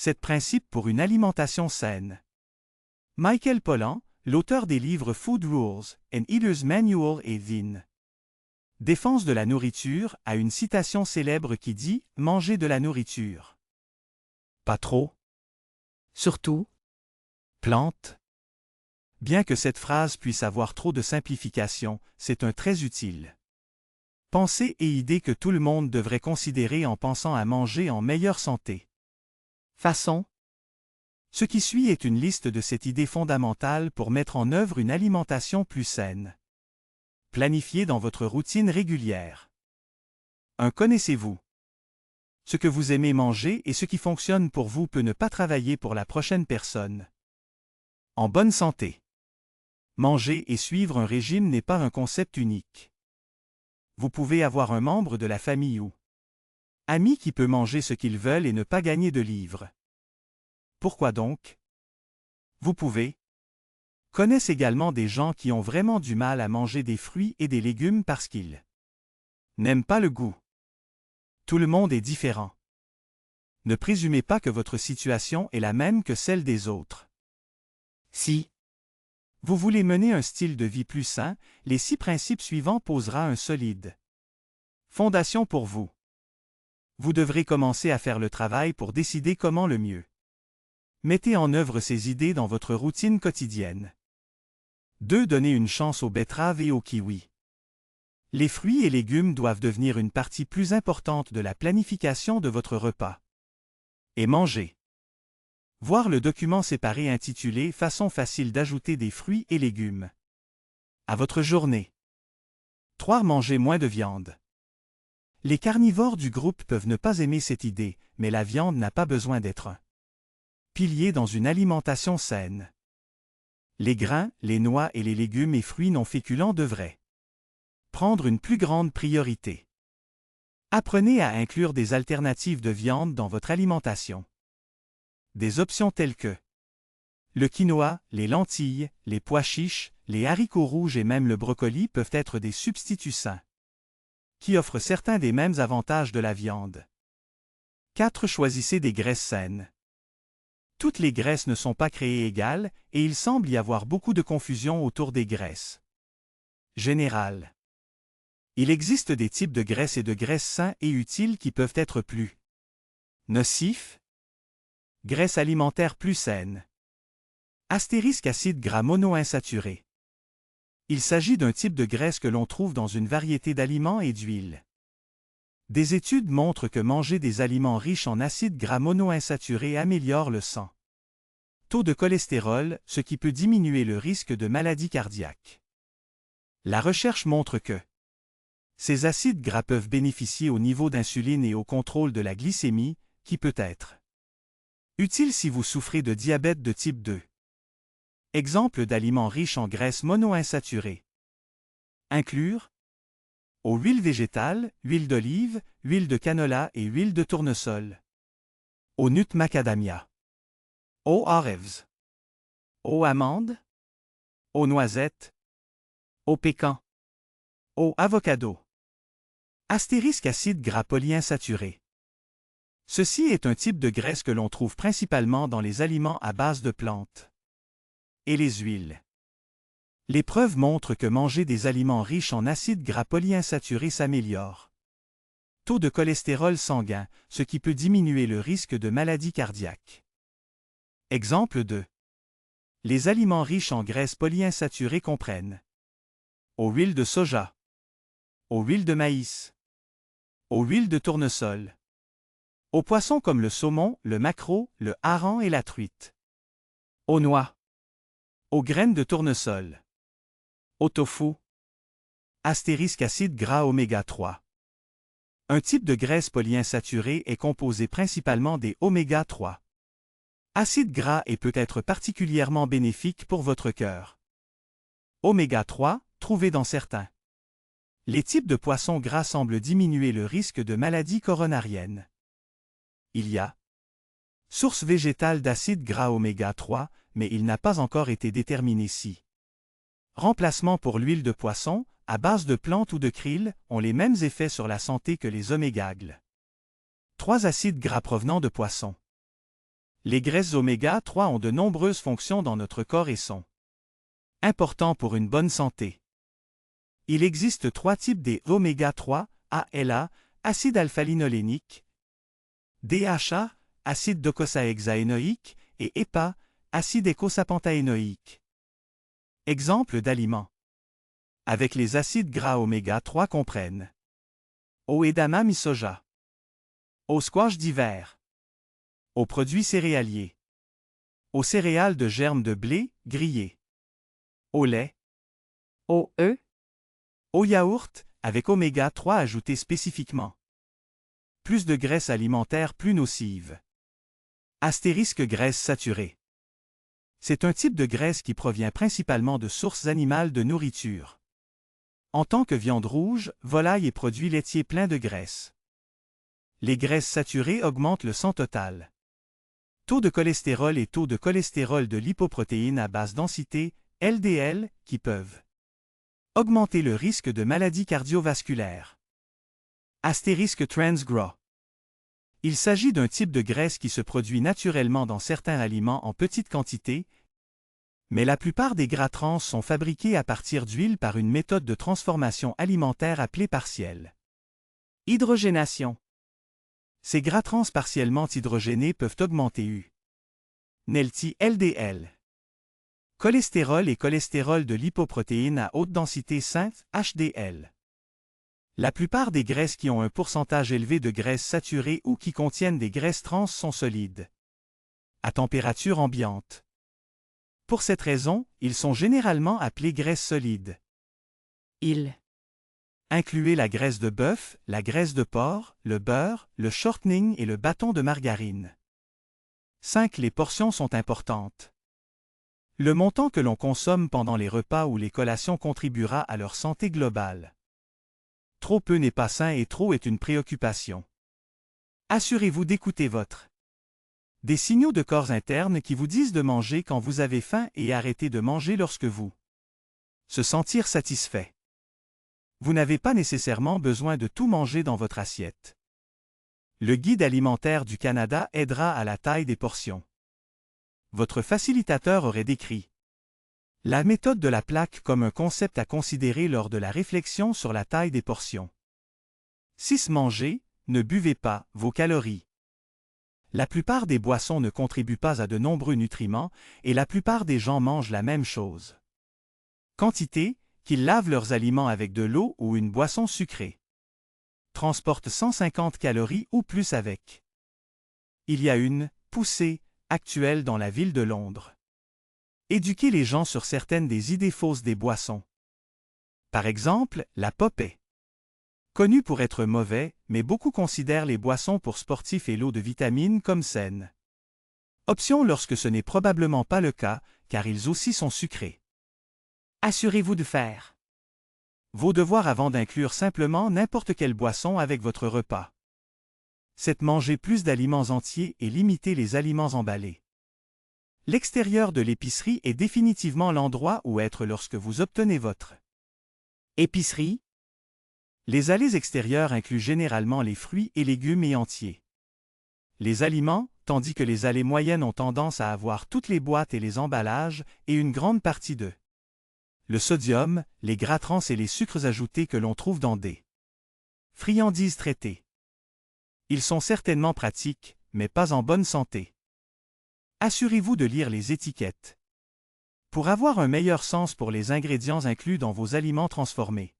7 principes pour une alimentation saine. Michael Pollan, l'auteur des livres Food Rules, An Eater's Manual et Thin. Défense de la nourriture a une citation célèbre qui dit « Manger de la nourriture. Pas trop. Surtout, Plante. » Bien que cette phrase puisse avoir trop de simplification, c'est un très utile. Pensée et idée que tout le monde devrait considérer en pensant à manger en meilleure santé. façon, Ce qui suit est une liste de cette idée fondamentale pour mettre en œuvre une alimentation plus saine. Planifiez dans votre routine régulière. 1. Connaissez-vous. Ce que vous aimez manger et ce qui fonctionne pour vous peut ne pas travailler pour la prochaine personne. En bonne santé. Manger et suivre un régime n'est pas un concept unique. Vous pouvez avoir un membre de la famille ou ami qui peut manger ce qu'ils veulent et ne pas gagner de livres. Pourquoi donc? Vous pouvez connaissent également des gens qui ont vraiment du mal à manger des fruits et des légumes parce qu'ils n'aiment pas le goût. Tout le monde est différent. Ne présumez pas que votre situation est la même que celle des autres. Si vous voulez mener un style de vie plus sain, les 6 principes suivants posera un solide fondation pour vous. Vous devrez commencer à faire le travail pour décider comment le mieux. Mettez en œuvre ces idées dans votre routine quotidienne. 2. Donnez une chance aux betteraves et aux kiwis. Les fruits et légumes doivent devenir une partie plus importante de la planification de votre repas. Et manger. Voir le document séparé intitulé « Façon facile d'ajouter des fruits et légumes » à votre journée. 3. Manger moins de viande. Les carnivores du groupe peuvent ne pas aimer cette idée, mais la viande n'a pas besoin d'être un pilier dans une alimentation saine. Les grains, les noix et les légumes et fruits non féculents devraient prendre une plus grande priorité. Apprenez à inclure des alternatives de viande dans votre alimentation. Des options telles que le quinoa, les lentilles, les pois chiches, les haricots rouges et même le brocoli peuvent être des substituts sains qui offrent certains des mêmes avantages de la viande. 4. Choisissez des graisses saines. Toutes les graisses ne sont pas créées égales et il semble y avoir beaucoup de confusion autour des graisses générales. Il existe des types de graisses et de graisses sains et utiles qui peuvent être plus nocifs. Graisses alimentaires plus saines. Astérisque acide gras monoinsaturé. Il s'agit d'un type de graisse que l'on trouve dans une variété d'aliments et d'huiles. Des études montrent que manger des aliments riches en acides gras monoinsaturés améliore le sang. Taux de cholestérol, ce qui peut diminuer le risque de maladie cardiaque. La recherche montre que ces acides gras peuvent bénéficier au niveau d'insuline et au contrôle de la glycémie, qui peut être utile si vous souffrez de diabète de type 2. Exemple d'aliments riches en graisses monoinsaturées. Inclure eau, huile végétale, huile d'olive, huile de canola et huile de tournesol. Eau nut macadamia. Eau olives. Eau amande. Eau noisette. Eau pécan. Eau avocado. Astérisque acide gras polyinsaturé. Ceci est un type de graisse que l'on trouve principalement dans les aliments à base de plantes et les huiles. Les preuves montrent que manger des aliments riches en acides gras polyinsaturés s'améliore. Taux de cholestérol sanguin, ce qui peut diminuer le risque de maladie cardiaque. Exemple 2. Les aliments riches en graisses polyinsaturées comprennent eau huile de soja, eau huile de maïs, eau huile de tournesol, aux poissons comme le saumon, le maquereau, le hareng et la truite, aux noix, aux graines de tournesol, au tofu. Astérisque acide gras oméga 3. Un type de graisse polyinsaturée est composé principalement des oméga 3. Acide gras et peut être particulièrement bénéfique pour votre cœur. Oméga 3, trouvé dans certains. Les types de poissons gras semblent diminuer le risque de maladies coronariennes. Il y a source végétale d'acide gras oméga 3, mais il n'a pas encore été déterminé si remplacement pour l'huile de poisson, à base de plantes ou de krill, ont les mêmes effets sur la santé que les oméga-gles. 3 acides gras provenant de poissons. Les graisses oméga 3 ont de nombreuses fonctions dans notre corps et sont importants pour une bonne santé. Il existe 3 types des oméga 3, ALA, acide alpha-linolénique, DHA, acide docosahexaénoïque, et EPA, acide eicosapentaénoïque. Exemples d'aliments. Avec les acides gras oméga 3 comprennent aux edamame soja, aux squash d'hiver, aux produits céréaliers, aux céréales de germes de blé grillées, au lait, Au œuf, au yaourt, avec oméga 3 ajouté spécifiquement. Plus de graisses alimentaires plus nocives. Astérisque graisse saturée. C'est un type de graisse qui provient principalement de sources animales de nourriture. En tant que viande rouge, volaille et produits laitiers pleins de graisse. Les graisses saturées augmentent le sang total. Taux de cholestérol et taux de cholestérol de lipoprotéines à basse densité, LDL, qui peuvent augmenter le risque de maladies cardiovasculaires. Astérisque trans gras. Il s'agit d'un type de graisse qui se produit naturellement dans certains aliments en petite quantité, mais la plupart des gras trans sont fabriqués à partir d'huile par une méthode de transformation alimentaire appelée partielle hydrogénation. Ces gras trans partiellement hydrogénés peuvent augmenter NLT LDL. Cholestérol et cholestérol de lipoprotéines à haute densité sainte, HDL. La plupart des graisses qui ont un pourcentage élevé de graisses saturées ou qui contiennent des graisses trans sont solides, à température ambiante. Pour cette raison, ils sont généralement appelés graisses solides. il, Incluez la graisse de bœuf, la graisse de porc, le beurre, le shortening et le bâton de margarine. 5. Les portions sont importantes. Le montant que l'on consomme pendant les repas ou les collations contribuera à leur santé globale. Trop peu n'est pas sain et trop est une préoccupation. Assurez-vous d'écouter des signaux de corps interne qui vous disent de manger quand vous avez faim et arrêter de manger lorsque vous se sentir satisfait. Vous n'avez pas nécessairement besoin de tout manger dans votre assiette. Le Guide alimentaire du Canada aidera à la taille des portions. Votre facilitateur aurait décrit la méthode de la plaque comme un concept à considérer lors de la réflexion sur la taille des portions. 6. Mangez, ne buvez pas vos calories. La plupart des boissons ne contribuent pas à de nombreux nutriments et la plupart des gens mangent la même chose. Quantité, qu'ils lavent leurs aliments avec de l'eau ou une boisson sucrée. Transportent 150 calories ou plus avec. Il y a une poussée actuelle dans la ville de Londres. Éduquez les gens sur certaines des idées fausses des boissons. Par exemple, la pop est connue pour être mauvais, mais beaucoup considèrent les boissons pour sportifs et l'eau de vitamines comme saines. Option lorsque ce n'est probablement pas le cas, car ils aussi sont sucrés. assurez-vous de faire Vos devoirs avant d'inclure simplement n'importe quelle boisson avec votre repas. 7. Manger plus d'aliments entiers et limiter les aliments emballés. L'extérieur de l'épicerie est définitivement l'endroit où être lorsque vous obtenez votre épicerie, Les allées extérieures incluent généralement les fruits et légumes et entiers. Les aliments, tandis que les allées moyennes ont tendance à avoir toutes les boîtes et les emballages et une grande partie de le sodium, les gras trans et les sucres ajoutés que l'on trouve dans des friandises traitées. Ils sont certainement pratiques, mais pas en bonne santé. Assurez-vous de lire les étiquettes pour avoir un meilleur sens pour les ingrédients inclus dans vos aliments transformés.